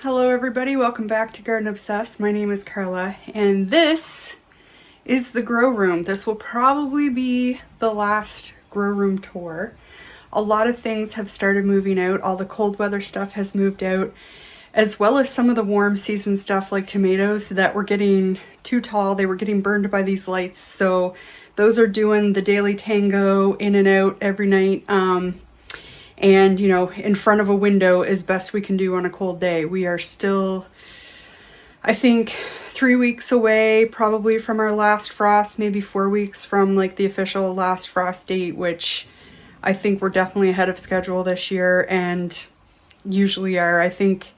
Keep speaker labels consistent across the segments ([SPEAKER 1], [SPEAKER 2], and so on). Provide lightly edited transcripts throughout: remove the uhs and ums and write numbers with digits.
[SPEAKER 1] Hello everybody, welcome back to Garden Obsessed. My name is Carla and this is the grow room. This will probably be the last grow room tour. A lot of things have started moving out. All the cold weather stuff has moved out, as well as some of the warm season stuff like tomatoes that were getting too tall. They were getting burned by these lights. So those are doing the daily tango in and out every night. And you know, in front of a window as best we can do on a cold day. We are still, I think, 3 weeks away probably from our last frost, maybe 4 weeks from like the official last frost date, which I think we're definitely ahead of schedule this year and usually are. I think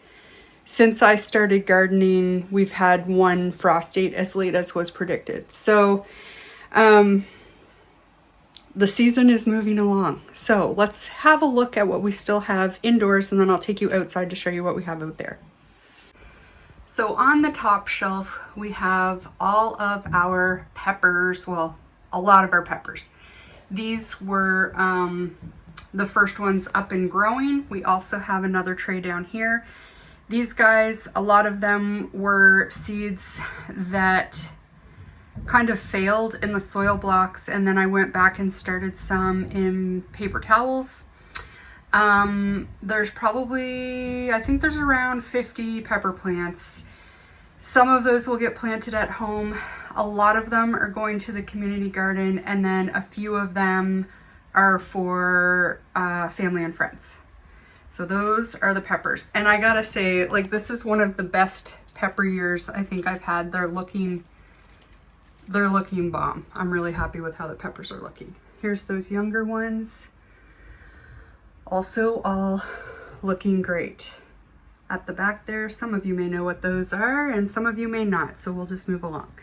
[SPEAKER 1] since I started gardening, we've had one frost date as late as was predicted. So the season is moving along. So let's have a look at what we still have indoors, and then I'll take you outside to show you what we have out there. So on the top shelf, we have all of our peppers. Well, a lot of our peppers. These were the first ones up and growing. We also have another tray down here. These guys, a lot of them were seeds that kind of failed in the soil blocks, and then I went back and started some in paper towels. There's probably, I think there's around 50 pepper plants. Some of those will get planted at home. A lot of them are going to the community garden, and then a few of them are for family and friends. So those are the peppers. And I gotta say, like, this is one of the best pepper years I think I've had. They're looking bomb. I'm really happy with how the peppers are looking. Here's those younger ones. Also all looking great. At the back there, some of you may know what those are and some of you may not, so we'll just move along.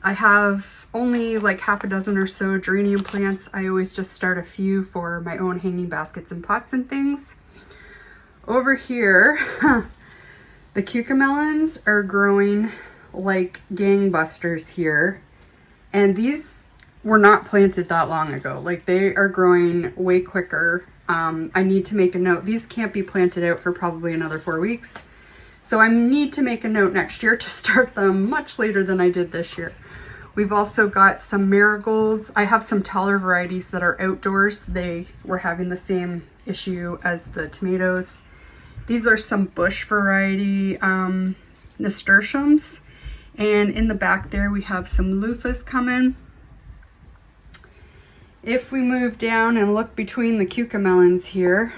[SPEAKER 1] I have only like half a dozen or so geranium plants. I always just start a few for my own hanging baskets and pots and things. Over here, the cucamelons are growing like gangbusters here, and these were not planted that long ago. Like, they are growing way quicker. I need to make a note. These can't be planted out for probably another 4 weeks, so I need to make a note next year to start them much later than I did this year. We've also got some marigolds. I have some taller varieties that are outdoors. They were having the same issue as the tomatoes. These are some bush variety nasturtiums. And in the back there, we have some loofahs coming. If we move down and look between the cucamelons here,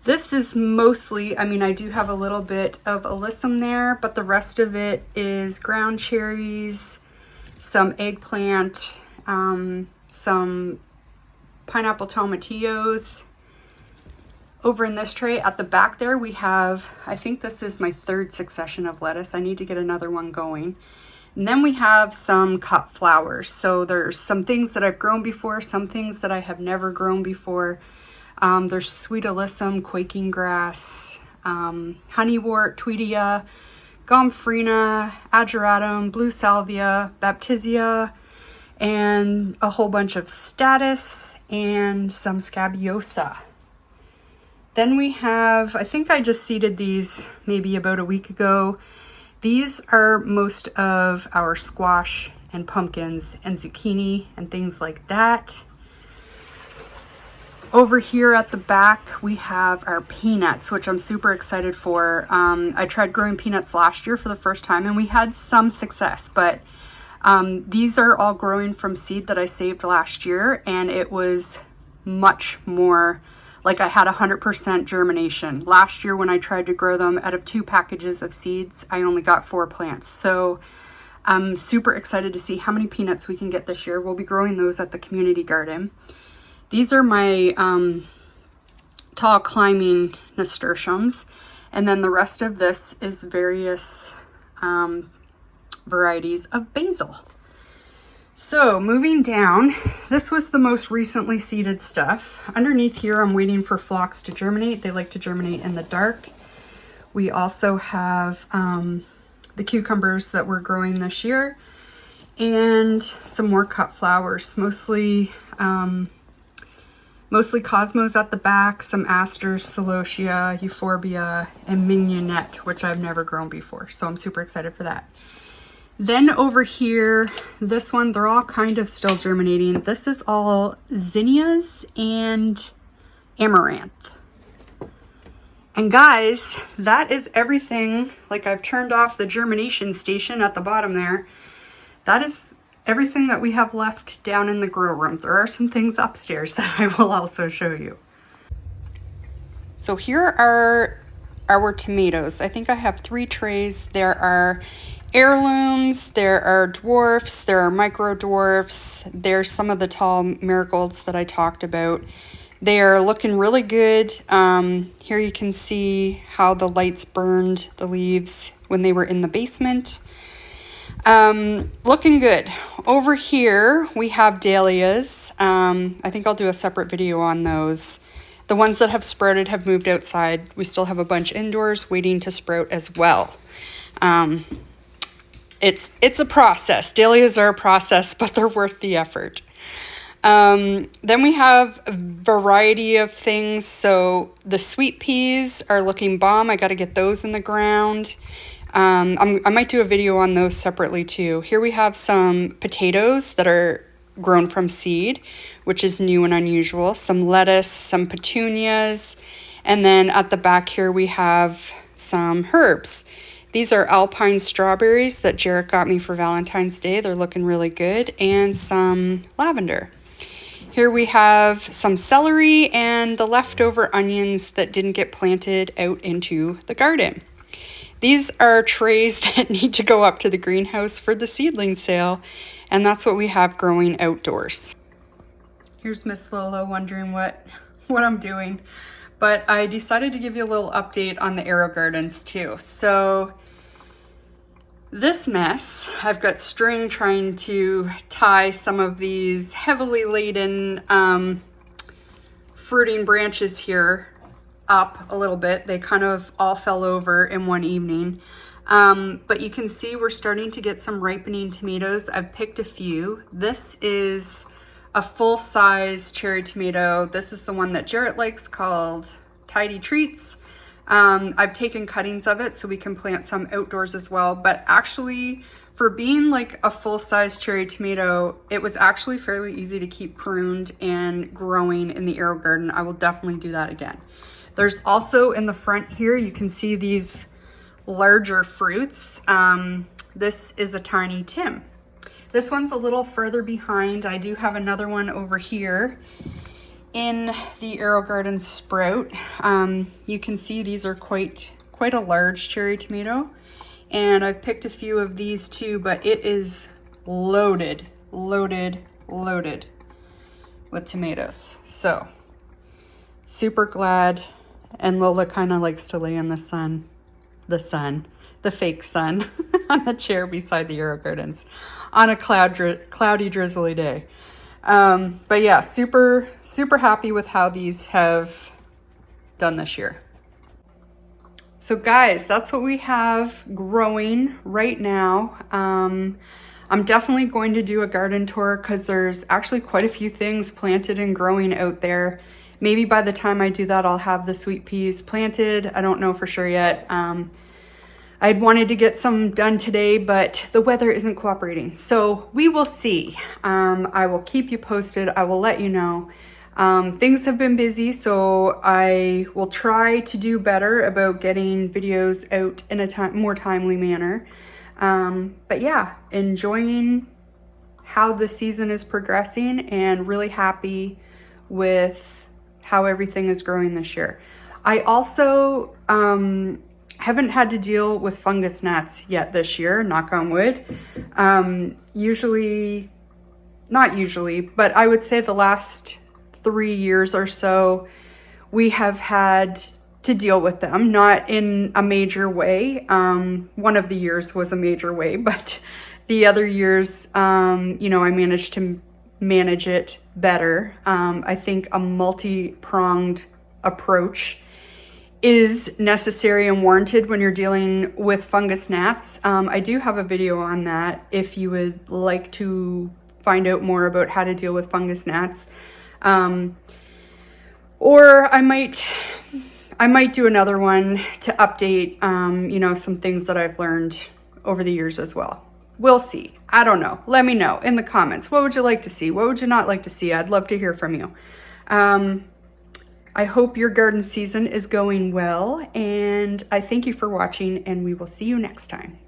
[SPEAKER 1] this is mostly, I mean, I do have a little bit of alyssum there, but the rest of it is ground cherries, some eggplant, some pineapple tomatillos. Over in this tray at the back there, we have, I think this is my third succession of lettuce. I need to get another one going. And then we have some cut flowers. So there's some things that I've grown before, some things that I have never grown before. There's sweet alyssum, quaking grass, honeywort, tweedia, gomphrena, ageratum, blue salvia, baptisia, and a whole bunch of statice and some scabiosa. Then we have, I think I just seeded these maybe about a week ago. These are most of our squash and pumpkins and zucchini and things like that. Over here at the back, we have our peanuts, which I'm super excited for. I tried growing peanuts last year for the first time and we had some success, but these are all growing from seed that I saved last year, and it was much more like I had 100% germination. Last year when I tried to grow them, out of 2 packages of seeds, I only got 4 plants. So I'm super excited to see how many peanuts we can get this year. We'll be growing those at the community garden. These are my tall climbing nasturtiums. And then the rest of this is various varieties of basil. So moving down, this was the most recently seeded stuff. Underneath here, I'm waiting for phlox to germinate. They like to germinate in the dark. We also have the cucumbers that we're growing this year and some more cut flowers, mostly Mostly cosmos at the back, some asters, celosia, euphorbia, and mignonette, which I've never grown before. So I'm super excited for that. Then over here, this one, they're all kind of still germinating. This is all zinnias and amaranth. And guys, that is everything. Like, I've turned off the germination station at the bottom there. That is everything that we have left down in the grow room. There are some things upstairs that I will also show you. So here are our tomatoes. I think I have 3 trays. There are heirlooms, there are dwarfs, there are micro dwarfs. There's some of the tall marigolds that I talked about. They are looking really good. Here you can see how the lights burned the leaves when they were in the basement. Looking good. Over here, we have dahlias. I think I'll do a separate video on those. The ones that have sprouted have moved outside. We still have a bunch indoors waiting to sprout as well. It's a process. Dahlias are a process, but they're worth the effort. Then we have a variety of things. So the sweet peas are looking bomb. I got to get those in the ground. I might do a video on those separately too. Here we have some potatoes that are grown from seed, which is new and unusual. Some lettuce, some petunias, and then at the back here we have some herbs. These are alpine strawberries that Jarrett got me for Valentine's Day. They're looking really good, and some lavender. Here we have some celery and the leftover onions that didn't get planted out into the garden. These are trays that need to go up to the greenhouse for the seedling sale, and that's what we have growing outdoors. Here's Miss Lola wondering what I'm doing, but I decided to give you a little update on the Aerogardens too. So this mess, I've got string trying to tie some of these heavily laden fruiting branches here up a little bit. They kind of all fell over in one evening. But you can see we're starting to get some ripening tomatoes. I've picked a few. This is a full-size cherry tomato. This is the one that Jarrett likes, called Tidy Treats. I've taken cuttings of it so we can plant some outdoors as well. But actually, for being like a full-size cherry tomato, it was actually fairly easy to keep pruned and growing in the Aerogarden. I will definitely do that again. There's also in the front here, you can see these larger fruits. This is a tiny Tim. This one's a little further behind. I do have another one over here in the Aerogarden sprout. You can see these are quite a large cherry tomato, and I've picked a few of these too, but it is loaded with tomatoes. So super glad. And Lola kind of likes to lay in the fake sun on the chair beside the Aerogardens on a cloudy, drizzly day. But yeah, super happy with how these have done this year. So guys, that's what we have growing right now. I'm definitely going to do a garden tour because there's actually quite a few things planted and growing out there. Maybe by the time I do that, I'll have the sweet peas planted. I don't know for sure yet. I'd wanted to get some done today, but the weather isn't cooperating. So we will see. I will keep you posted. I will let you know. Things have been busy, so I will try to do better about getting videos out in a more timely manner. But yeah, enjoying how the season is progressing and really happy with how everything is growing this year. I also haven't had to deal with fungus gnats yet this year, knock on wood. Not usually, but I would say the last 3 years or so, we have had to deal with them, not in a major way. One of the years was a major way, but the other years, I managed to manage it better. I think a multi-pronged approach is necessary and warranted when you're dealing with fungus gnats. I do have a video on that if you would like to find out more about how to deal with fungus gnats. Or I might do another one to update, you know, some things that I've learned over the years as well. We'll see. I don't know. Let me know in the comments. What would you like to see? What would you not like to see? I'd love to hear from you. I hope your garden season is going well, and I thank you for watching, and we will see you next time.